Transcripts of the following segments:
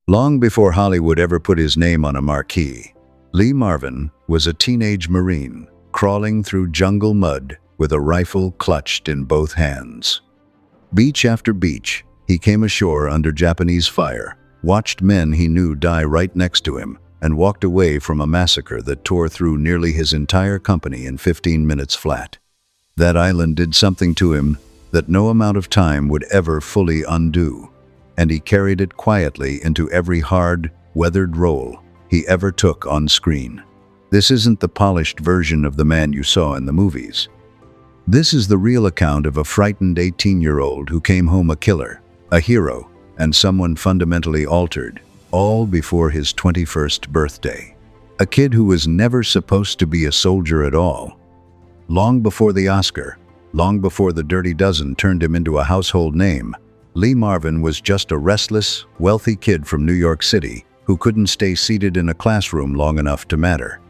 Long before Hollywood ever put his name on a marquee, Lee Marvin was a teenage Marine crawling through jungle mud with a rifle clutched in both hands. Beach after beach, he came ashore under Japanese fire, watched men he knew die right next to him, and walked away from a massacre that tore through nearly his entire company in 15 minutes flat. That island did something to him that no amount of time would ever fully undo, and he carried it quietly into every hard, weathered role he ever took on screen. This isn't the polished version of the man you saw in the movies. This is the real account of a frightened 18-year-old who came home a killer, a hero, and someone fundamentally altered, all before his 21st birthday. A kid who was never supposed to be a soldier at all. Long before the Oscar, long before the Dirty Dozen turned him into a household name, Lee Marvin was just a restless, wealthy kid from New York City who couldn't stay seated in a classroom long enough to matter.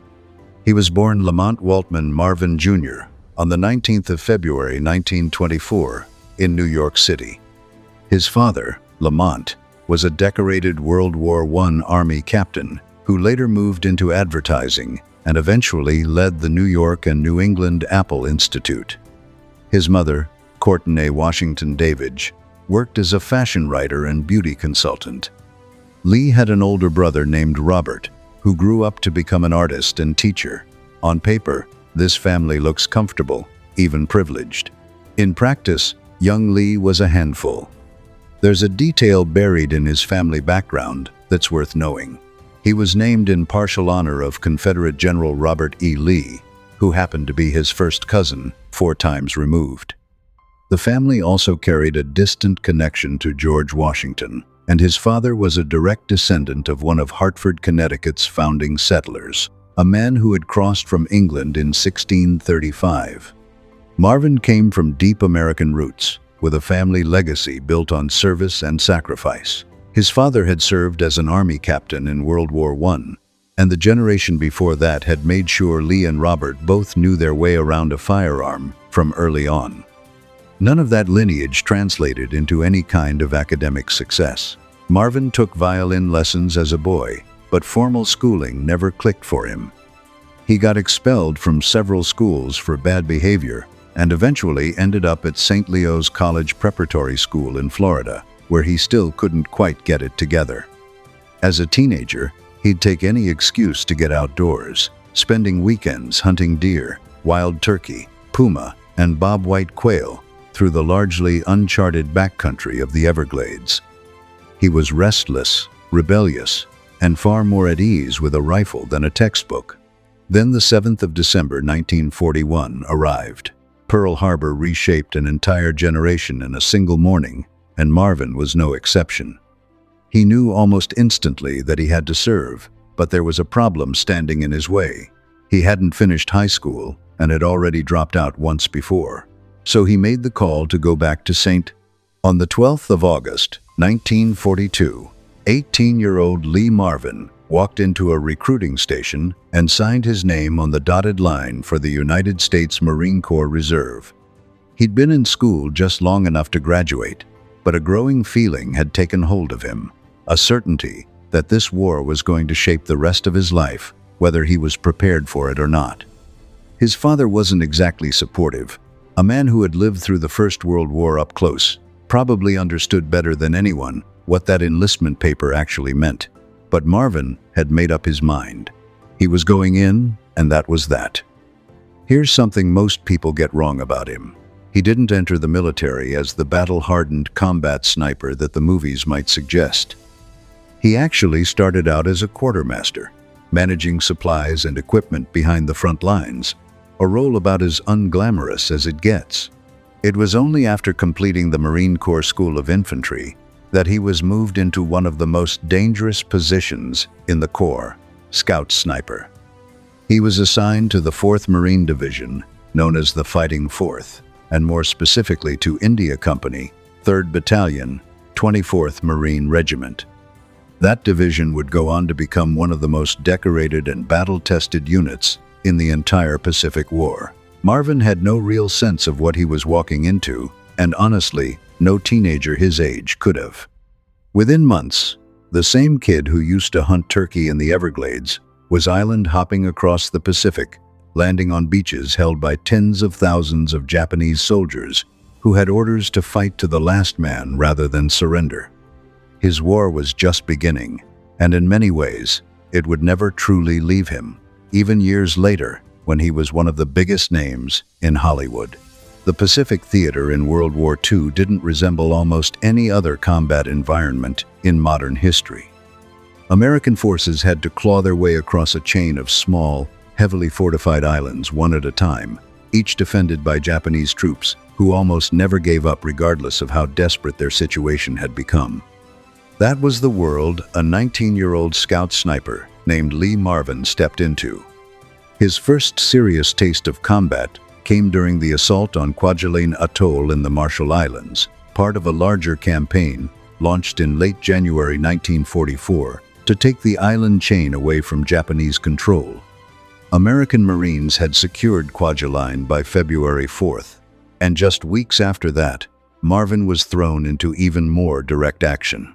He was born Lamont Waltman Marvin Jr. on the 19th of February 1924 in New York City. His father, Lamont, was a decorated World War I Army captain who later moved into advertising and eventually led the New York and New England Apple Institute. His mother, Courtenay Washington Davidge, worked as a fashion writer and beauty consultant. Lee had an older brother named Robert, who grew up to become an artist and teacher. On paper, this family looks comfortable, even privileged. In practice, young Lee was a handful. There's a detail buried in his family background that's worth knowing. He was named in partial honor of Confederate General Robert E. Lee, who happened to be his first cousin, 4 times removed. The family also carried a distant connection to George Washington, and his father was a direct descendant of one of Hartford, Connecticut's founding settlers, a man who had crossed from England in 1635. Marvin came from deep American roots, with a family legacy built on service and sacrifice. His father had served as an army captain in World War I, and the generation before that had made sure Lee and Robert both knew their way around a firearm from early on. None of that lineage translated into any kind of academic success. Marvin took violin lessons as a boy, but formal schooling never clicked for him. He got expelled from several schools for bad behavior and eventually ended up at St. Leo's College Preparatory School in Florida, where he still couldn't quite get it together. As a teenager, he'd take any excuse to get outdoors, spending weekends hunting deer, wild turkey, puma, and bobwhite quail through the largely uncharted backcountry of the Everglades. He was restless, rebellious, and far more at ease with a rifle than a textbook. Then the 7th of December 1941 arrived. Pearl Harbor reshaped an entire generation in a single morning, and Marvin was no exception. He knew almost instantly that he had to serve, but there was a problem standing in his way. He hadn't finished high school and had already dropped out once before. So he made the call to go back to St. On the 12th of August, 1942, 18-year-old Lee Marvin walked into a recruiting station and signed his name on the dotted line for the United States Marine Corps Reserve. He'd been in school just long enough to graduate, but a growing feeling had taken hold of him, a certainty that this war was going to shape the rest of his life, whether he was prepared for it or not. His father wasn't exactly supportive. A man who had lived through the First World War up close probably understood better than anyone what that enlistment paper actually meant. But Marvin had made up his mind. He was going in, and that was that. Here's something most people get wrong about him. He didn't enter the military as the battle-hardened combat sniper that the movies might suggest. He actually started out as a quartermaster, managing supplies and equipment behind the front lines, a role about as unglamorous as it gets. It was only after completing the Marine Corps School of Infantry that he was moved into one of the most dangerous positions in the Corps, Scout Sniper. He was assigned to the 4th Marine Division, known as the Fighting Fourth, and more specifically to India Company, 3rd Battalion, 24th Marine Regiment. That division would go on to become one of the most decorated and battle-tested units in the entire Pacific War. Marvin had no real sense of what he was walking into, and honestly, no teenager his age could have. Within months, The same kid who used to hunt turkey in the Everglades was island hopping across the Pacific, landing on beaches held by tens of thousands of Japanese soldiers who had orders to fight to the last man rather than surrender. His war was just beginning, and in many ways, it would never truly leave him, even years later when he was one of the biggest names in Hollywood. The Pacific Theater in World War II didn't resemble almost any other combat environment in modern history. American forces had to claw their way across a chain of small, heavily fortified islands one at a time, each defended by Japanese troops who almost never gave up regardless of how desperate their situation had become. That was the world a 19-year-old scout sniper named Lee Marvin stepped into. His first serious taste of combat came during the assault on Kwajalein Atoll in the Marshall Islands, part of a larger campaign launched in late January 1944 to take the island chain away from Japanese control. American Marines had secured Kwajalein by February 4th, and just weeks after that, Marvin was thrown into even more direct action.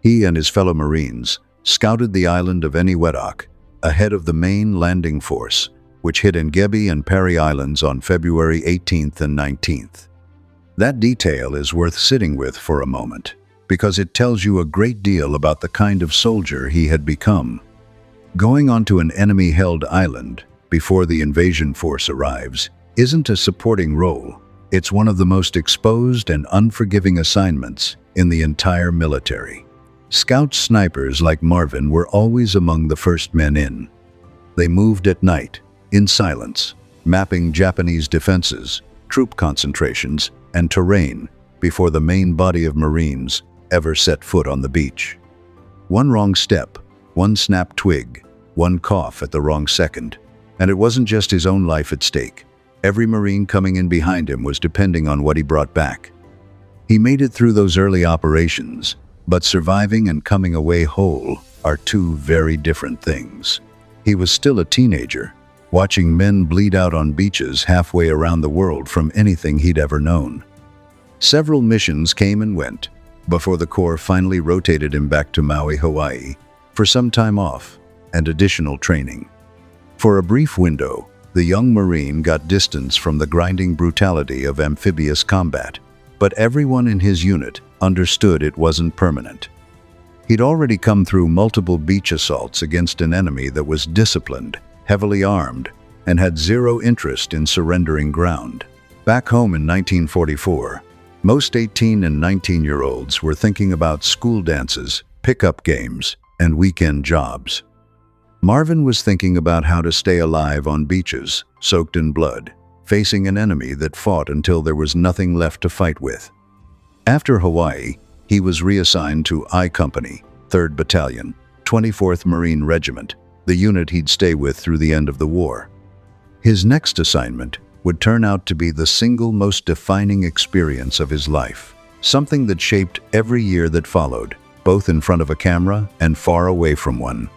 He and his fellow Marines scouted the island of Eniwetok ahead of the main landing force, which hit Engebe and Parry Islands on February 18th and 19th. That detail is worth sitting with for a moment, because it tells you a great deal about the kind of soldier he had become. Going onto an enemy-held island before the invasion force arrives isn't a supporting role. It's one of the most exposed and unforgiving assignments in the entire military. Scout snipers like Marvin were always among the first men in. They moved at night, in silence, mapping Japanese defenses, troop concentrations, and terrain before the main body of Marines ever set foot on the beach. One wrong step, one snapped twig, one cough at the wrong second, and it wasn't just his own life at stake. Every Marine coming in behind him was depending on what he brought back. He made it through those early operations, but surviving and coming away whole are two very different things. He was still a teenager, watching men bleed out on beaches halfway around the world from anything he'd ever known. Several missions came and went before the Corps finally rotated him back to Maui, Hawaii, for some time off and additional training. For a brief window, the young Marine got distance from the grinding brutality of amphibious combat, but everyone in his unit understood it wasn't permanent. He'd already come through multiple beach assaults against an enemy that was disciplined, heavily armed, and had zero interest in surrendering ground. Back home in 1944, most 18 and 19-year-olds were thinking about school dances, pickup games, and weekend jobs. Marvin was thinking about how to stay alive on beaches, soaked in blood, facing an enemy that fought until there was nothing left to fight with. After Hawaii, he was reassigned to I Company, 3rd Battalion, 24th Marine Regiment, the unit he'd stay with through the end of the war. His next assignment would turn out to be the single most defining experience of his life, something that shaped every year that followed, both in front of a camera and far away from one.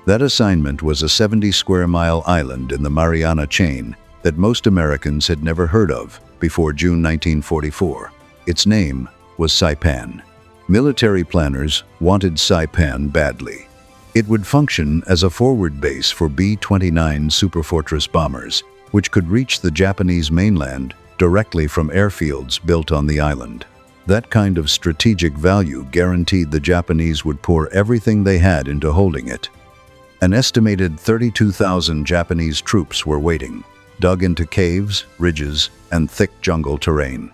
That assignment was a 70-square-mile island in the Mariana Chain that most Americans had never heard of before June 1944. Its name was Saipan. Military planners wanted Saipan badly. It would function as a forward base for B-29 Superfortress bombers, which could reach the Japanese mainland directly from airfields built on the island. That kind of strategic value guaranteed the Japanese would pour everything they had into holding it. An estimated 32,000 Japanese troops were waiting, dug into caves, ridges, and thick jungle terrain.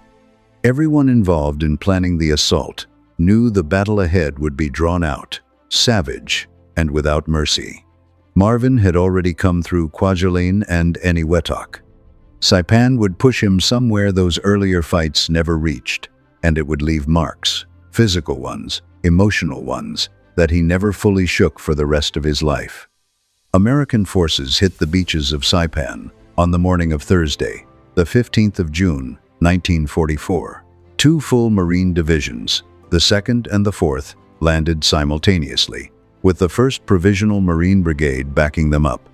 Everyone involved in planning the assault knew the battle ahead would be drawn out, savage, and without mercy. Marvin had already come through Kwajalein and Eniwetok. Saipan would push him somewhere those earlier fights never reached, and it would leave marks, physical ones, emotional ones, that he never fully shook for the rest of his life. American forces hit the beaches of Saipan on the morning of Thursday, the 15th of June, 1944. Two full Marine divisions, the 2nd and the 4th, landed simultaneously, with the 1st Provisional Marine Brigade backing them up.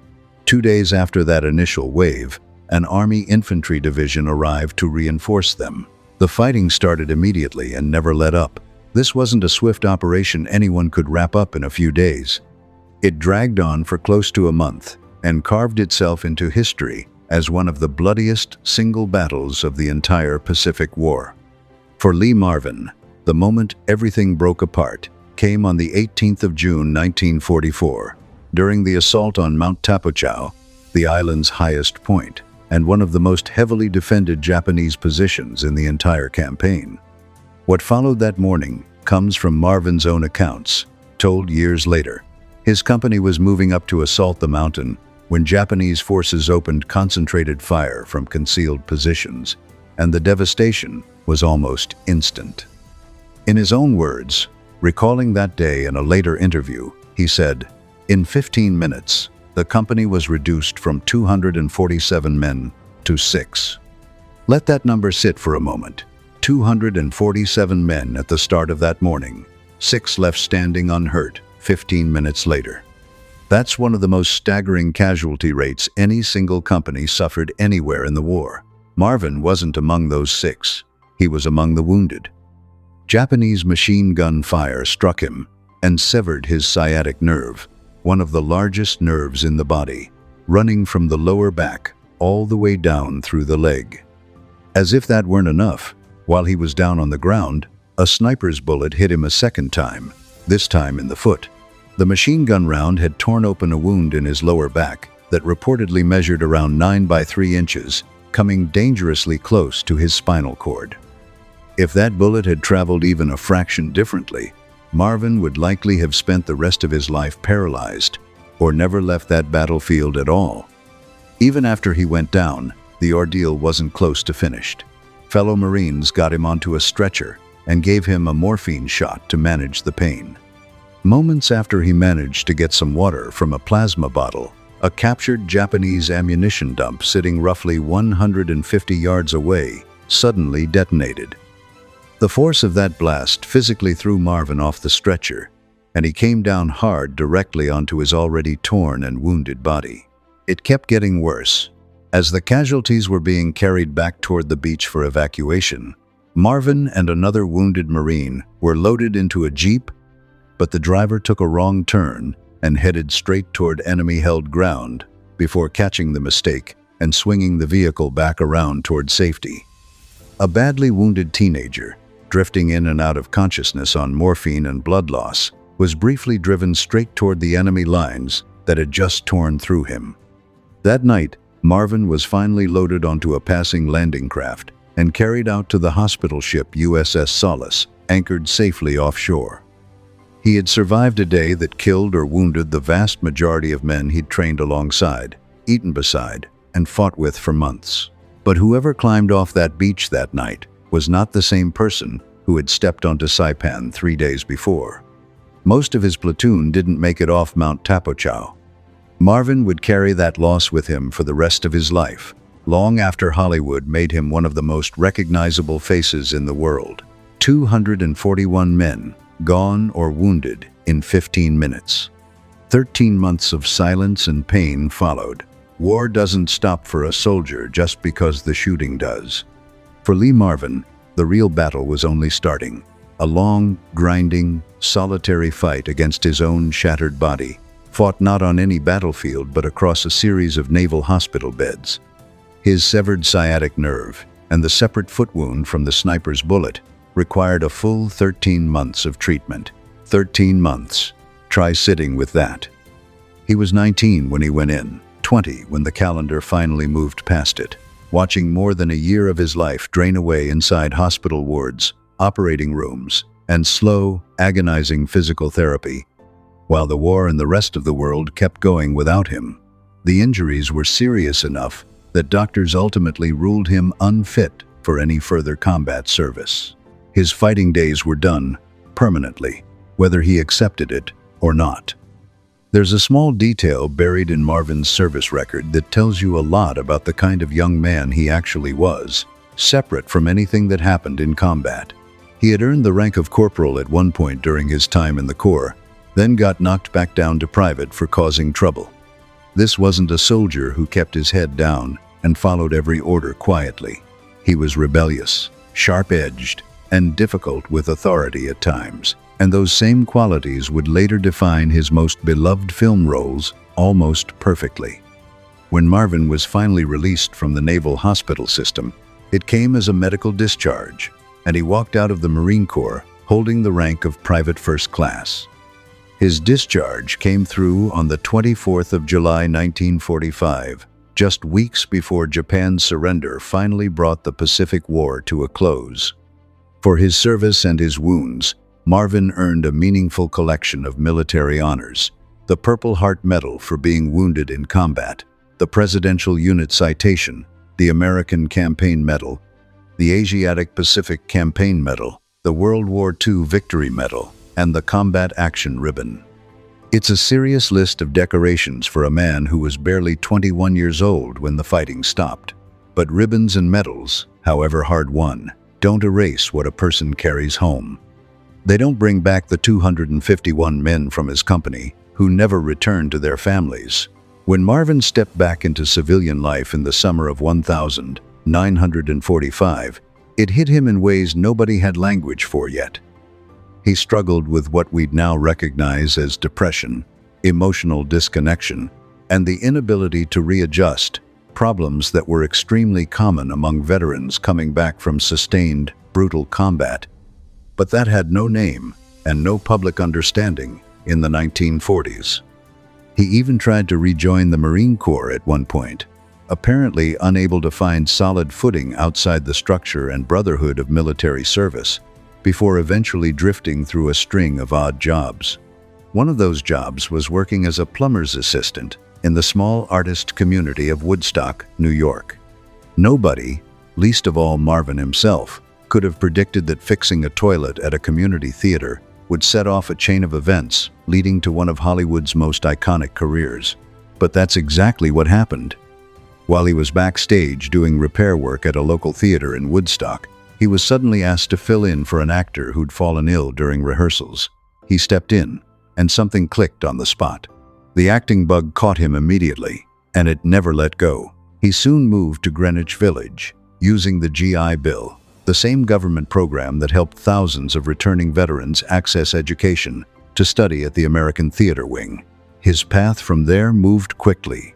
2 days after that initial wave, an Army Infantry Division arrived to reinforce them. The fighting started immediately and never let up, This wasn't a swift operation anyone could wrap up in a few days. It dragged on for close to a month and carved itself into history as one of the bloodiest single battles of the entire Pacific War. For Lee Marvin, the moment everything broke apart came on the 18th of June 1944, during the assault on Mount Tapachao, the island's highest point, and one of the most heavily defended Japanese positions in the entire campaign. What followed that morning comes from Marvin's own accounts, told years later. His company was moving up to assault the mountain when Japanese forces opened concentrated fire from concealed positions, and the devastation was almost instant. In his own words, recalling that day in a later interview, he said, "In 15 minutes, the company was reduced from 247 men to 6. Let that number sit for a moment. 247 men at the start of that morning, 6 left standing unhurt 15 minutes later. That's one of the most staggering casualty rates any single company suffered anywhere in the war. Marvin wasn't among those 6. He was among the wounded. Japanese machine gun fire struck him and severed his sciatic nerve, one of the largest nerves in the body, running from the lower back all the way down through the leg. As if that weren't enough, while he was down on the ground, a sniper's bullet hit him a second time, this time in the foot. The machine gun round had torn open a wound in his lower back that reportedly measured around 9 by 3 inches, coming dangerously close to his spinal cord. If that bullet had traveled even a fraction differently, Marvin would likely have spent the rest of his life paralyzed or never left that battlefield at all. Even after he went down, the ordeal wasn't close to finished. Fellow Marines got him onto a stretcher and gave him a morphine shot to manage the pain. Moments after he managed to get some water from a plasma bottle, a captured Japanese ammunition dump sitting roughly 150 yards away suddenly detonated. The force of that blast physically threw Marvin off the stretcher, and he came down hard directly onto his already torn and wounded body. It kept getting worse. As the casualties were being carried back toward the beach for evacuation, Marvin and another wounded Marine were loaded into a jeep, but the driver took a wrong turn and headed straight toward enemy-held ground before catching the mistake and swinging the vehicle back around toward safety. A badly wounded teenager, drifting in and out of consciousness on morphine and blood loss, was briefly driven straight toward the enemy lines that had just torn through him. That night, Marvin was finally loaded onto a passing landing craft and carried out to the hospital ship USS Solace, anchored safely offshore. He had survived a day that killed or wounded the vast majority of men he'd trained alongside, eaten beside, and fought with for months. But whoever climbed off that beach that night was not the same person who had stepped onto Saipan 3 days before. Most of his platoon didn't make it off Mount Tapachao. Marvin would carry that loss with him for the rest of his life, long after Hollywood made him one of the most recognizable faces in the world. 241 men, gone or wounded in 15 minutes. 13 months of silence and pain followed. War doesn't stop for a soldier just because the shooting does. For Lee Marvin, the real battle was only starting. A long, grinding, solitary fight against his own shattered body, fought not on any battlefield but across a series of naval hospital beds. His severed sciatic nerve and the separate foot wound from the sniper's bullet required a full 13 months of treatment. 13 months. Try sitting with that. He was 19 when he went in, 20 when the calendar finally moved past it, watching more than a year of his life drain away inside hospital wards, operating rooms, and slow, agonizing physical therapy, while the war and the rest of the world kept going without him. The injuries were serious enough that doctors ultimately ruled him unfit for any further combat service. His fighting days were done, permanently, whether he accepted it or not. There's a small detail buried in Marvin's service record that tells you a lot about the kind of young man he actually was, separate from anything that happened in combat. He had earned the rank of corporal at one point during his time in the Corps, then got knocked back down to private for causing trouble. This wasn't a soldier who kept his head down and followed every order quietly. He was rebellious, sharp-edged, and difficult with authority at times, and those same qualities would later define his most beloved film roles almost perfectly. When Marvin was finally released from the Naval Hospital System, it came as a medical discharge, and he walked out of the Marine Corps holding the rank of Private First Class. His discharge came through on the 24th of July 1945, just weeks before Japan's surrender finally brought the Pacific War to a close. For his service and his wounds, Marvin earned a meaningful collection of military honors: the Purple Heart Medal for being wounded in combat, the Presidential Unit Citation, the American Campaign Medal, the Asiatic Pacific Campaign Medal, the World War II Victory Medal, and the Combat Action Ribbon. It's a serious list of decorations for a man who was barely 21 years old when the fighting stopped. But ribbons and medals, however hard-won, don't erase what a person carries home. They don't bring back the 251 men from his company who never returned to their families. When Marvin stepped back into civilian life in the summer of 1945, it hit him in ways nobody had language for yet. He struggled with what we'd now recognize as depression, emotional disconnection, and the inability to readjust, problems that were extremely common among veterans coming back from sustained, brutal combat. But that had no name and no public understanding in the 1940s. He even tried to rejoin the Marine Corps at one point, apparently unable to find solid footing outside the structure and brotherhood of military service, before eventually drifting through a string of odd jobs. One of those jobs was working as a plumber's assistant in the small artist community of Woodstock, New York. Nobody, least of all Marvin himself, could have predicted that fixing a toilet at a community theater would set off a chain of events leading to one of Hollywood's most iconic careers. But that's exactly what happened. While he was backstage doing repair work at a local theater in Woodstock, he was suddenly asked to fill in for an actor who'd fallen ill during rehearsals. He stepped in, and something clicked on the spot. The acting bug caught him immediately, and it never let go. He soon moved to Greenwich Village, using the GI Bill, the same government program that helped thousands of returning veterans access education, to study at the American Theater Wing. His path from there moved quickly.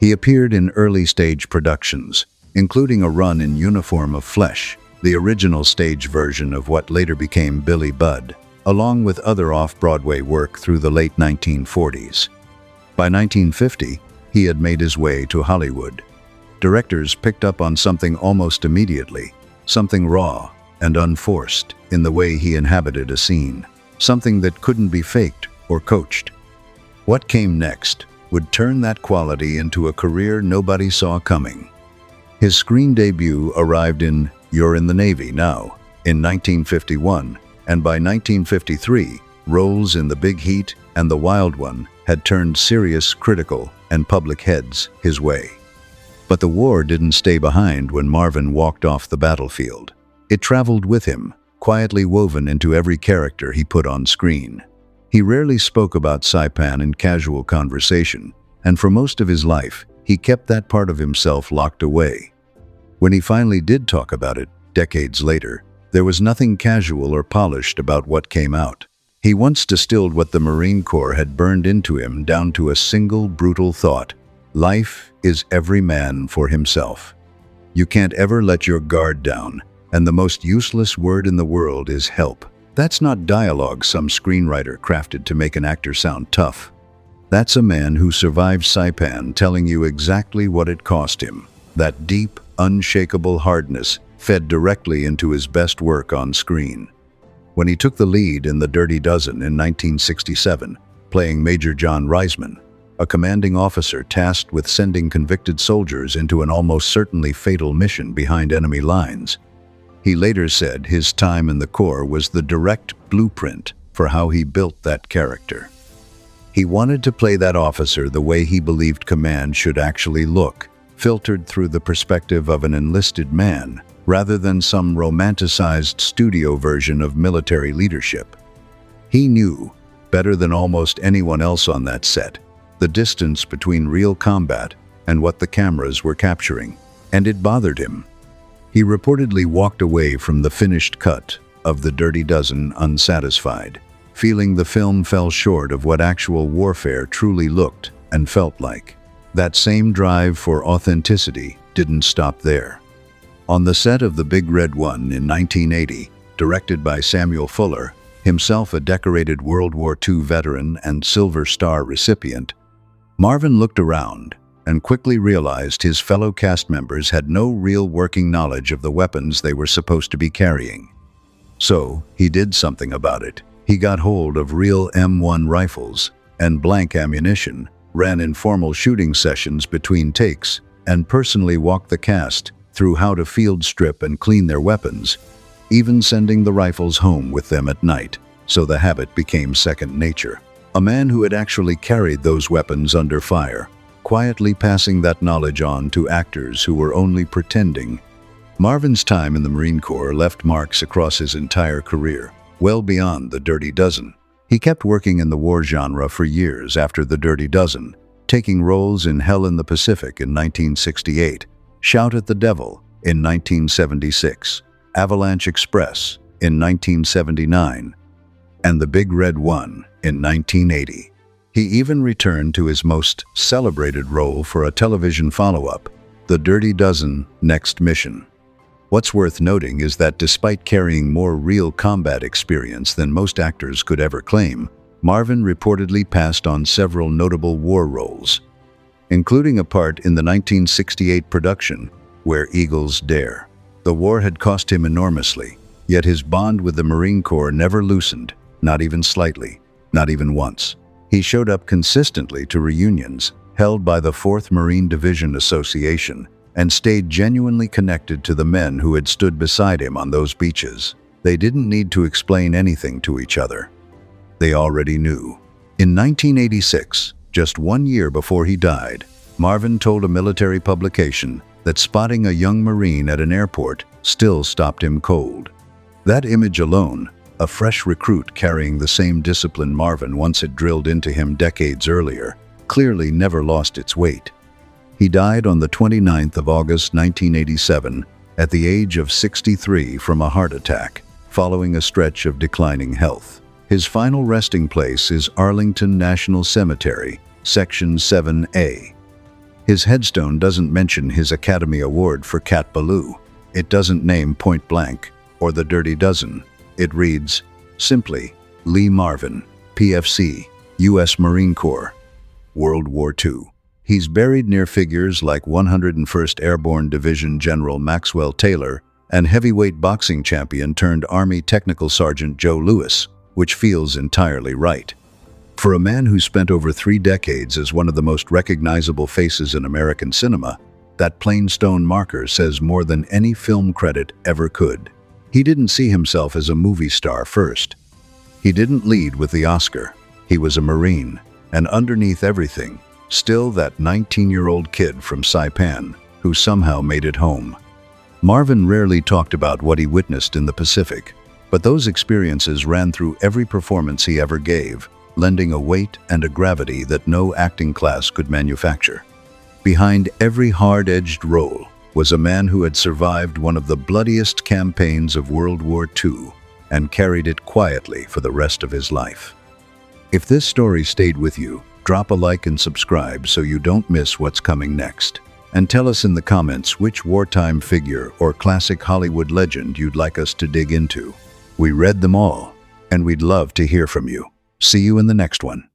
He appeared in early-stage productions, including a run in Uniform of Flesh, the original stage version of what later became Billy Budd, along with other off-Broadway work through the late 1940s. By 1950, he had made his way to Hollywood. Directors picked up on something almost immediately, something raw and unforced in the way he inhabited a scene, something that couldn't be faked or coached. What came next would turn that quality into a career nobody saw coming. His screen debut arrived in You're in the Navy Now in 1951, and by 1953, roles in The Big Heat and The Wild One had turned serious, critical, and public heads his way. But the war didn't stay behind when Marvin walked off the battlefield. It traveled with him, quietly woven into every character he put on screen. He rarely spoke about Saipan in casual conversation, and for most of his life, he kept that part of himself locked away. When he finally did talk about it, decades later, there was nothing casual or polished about what came out. He once distilled what the Marine Corps had burned into him down to a single brutal thought: life is every man for himself. You can't ever let your guard down, and the most useless word in the world is help. That's not dialogue some screenwriter crafted to make an actor sound tough. That's a man who survived Saipan telling you exactly what it cost him. That deep, unshakable hardness fed directly into his best work on screen. When he took the lead in The Dirty Dozen in 1967, playing Major John Reisman, a commanding officer tasked with sending convicted soldiers into an almost certainly fatal mission behind enemy lines, he later said his time in the Corps was the direct blueprint for how he built that character. He wanted to play that officer the way he believed command should actually look, filtered through the perspective of an enlisted man, rather than some romanticized studio version of military leadership. He knew, better than almost anyone else on that set, the distance between real combat and what the cameras were capturing, and it bothered him. He reportedly walked away from the finished cut of The Dirty Dozen unsatisfied, feeling the film fell short of what actual warfare truly looked and felt like. That same drive for authenticity didn't stop there. On the set of The Big Red One in 1980, directed by Samuel Fuller, himself a decorated World War II veteran and Silver Star recipient, Marvin looked around and quickly realized his fellow cast members had no real working knowledge of the weapons they were supposed to be carrying. So, he did something about it. He got hold of real M1 rifles and blank ammunition, ran informal shooting sessions between takes, and personally walked the cast through how to field strip and clean their weapons, even sending the rifles home with them at night, so the habit became second nature. A man who had actually carried those weapons under fire, quietly passing that knowledge on to actors who were only pretending. Marvin's time in the Marine Corps left marks across his entire career, well beyond The Dirty Dozen. He kept working in the war genre for years after The Dirty Dozen, taking roles in Hell in the Pacific in 1968, Shout at the Devil in 1976, Avalanche Express in 1979, and The Big Red One in 1980. He even returned to his most celebrated role for a television follow-up, The Dirty Dozen: Next Mission. What's worth noting is that despite carrying more real combat experience than most actors could ever claim, Marvin reportedly passed on several notable war roles, including a part in the 1968 production, Where Eagles Dare. The war had cost him enormously, yet his bond with the Marine Corps never loosened, not even slightly, not even once. He showed up consistently to reunions held by the 4th Marine Division Association, and stayed genuinely connected to the men who had stood beside him on those beaches. They didn't need to explain anything to each other. They already knew. In 1986, just 1 year before he died, Marvin told a military publication that spotting a young Marine at an airport still stopped him cold. That image alone, a fresh recruit carrying the same discipline Marvin once had drilled into him decades earlier, clearly never lost its weight. He died on the 29th of August 1987 at the age of 63 from a heart attack, following a stretch of declining health. His final resting place is Arlington National Cemetery, Section 7A. His headstone doesn't mention his Academy Award for Cat Ballou. It doesn't name Point Blank or The Dirty Dozen. It reads, simply, Lee Marvin, PFC, U.S. Marine Corps, World War II. He's buried near figures like 101st Airborne Division General Maxwell Taylor and heavyweight boxing champion turned Army Technical Sergeant Joe Louis, which feels entirely right. For a man who spent over 3 decades as one of the most recognizable faces in American cinema, that plain stone marker says more than any film credit ever could. He didn't see himself as a movie star first. He didn't lead with the Oscar. He was a Marine, and underneath everything, still that 19-year-old kid from Saipan who somehow made it home. Marvin rarely talked about what he witnessed in the Pacific, but those experiences ran through every performance he ever gave, lending a weight and a gravity that no acting class could manufacture. Behind every hard-edged role was a man who had survived one of the bloodiest campaigns of World War II and carried it quietly for the rest of his life. If this story stayed with you, drop a like and subscribe so you don't miss what's coming next. And tell us in the comments which wartime figure or classic Hollywood legend you'd like us to dig into. We read them all, and we'd love to hear from you. See you in the next one.